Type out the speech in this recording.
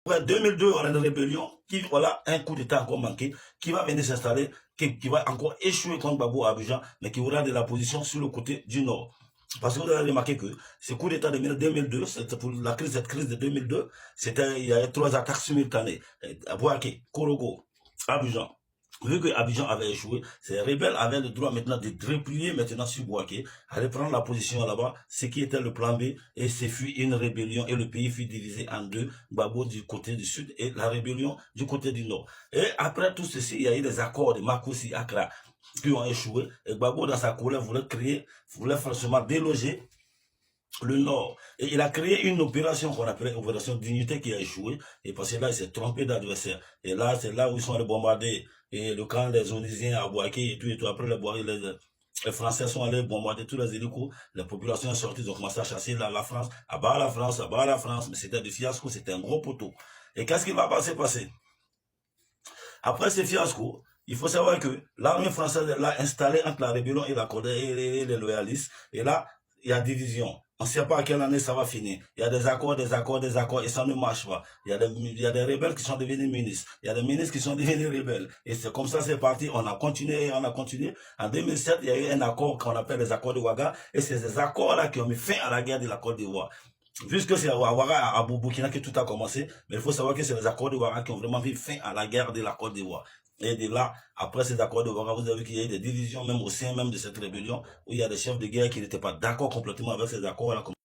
Ouais, 2002, on a une rébellion qui, voilà, un coup d'État encore manqué, qui va venir s'installer, qui va encore échouer contre Gbagbo à Abidjan, mais qui aura de la position sur le côté du nord. Parce que vous avez remarqué que ce coup d'État de 2002, c'était pour cette crise de 2002, il y avait 3 attaques simultanées. À Bouaké, Korogo, Abidjan. Vu que Abidjan avait échoué, ces rebelles avaient le droit maintenant de replier maintenant sur Bouaké, aller prendre la position là-bas, ce qui était le plan B, et ce fut une rébellion, et le pays fut divisé en deux, Gbagbo du côté du sud et la rébellion du côté du nord. Et après tout ceci, il y a eu des accords de Makoussi Accra qui ont échoué, et Gbagbo dans sa colère voulait forcément déloger le Nord. Et il a créé une opération qu'on appelait opération d'unité qui a échoué. Et parce que là, il s'est trompé d'adversaire. Et là, c'est là où ils sont allés bombarder. Et le camp des Onisiens à Bouaké et tout, et tout. Après, les Français sont allés bombarder tous les hélicos. Les populations sont sorties, ils ont commencé à chasser la France. À bas la France, à bas la France. Mais c'était du fiasco, c'était un gros poteau. Et qu'est-ce qui va se passer? Après ce fiasco, il faut savoir que l'armée française est là installée entre la rébellion et et les loyalistes. Et là, il y a division. On ne sait pas à quelle année ça va finir. Il y a des accords, et ça ne marche pas. Il y a des rebelles qui sont devenus ministres. Il y a des ministres qui sont devenus rebelles. Et c'est comme ça c'est parti. On a continué et on a continué. En 2007, il y a eu un accord qu'on appelle les accords de Ouaga. Et c'est ces accords-là qui ont mis fin à la guerre de la Côte d'Ivoire. Puisque c'est à Ouaga, à Burkina que tout a commencé, mais il faut savoir que c'est les accords de Ouaga qui ont vraiment mis fin à la guerre de la Côte d'Ivoire. Et de là, après ces accords de Ouaga, vous avez vu qu'il y a eu des divisions même au sein même de cette rébellion, où il y a des chefs de guerre qui n'étaient pas d'accord complètement avec ces accords-là.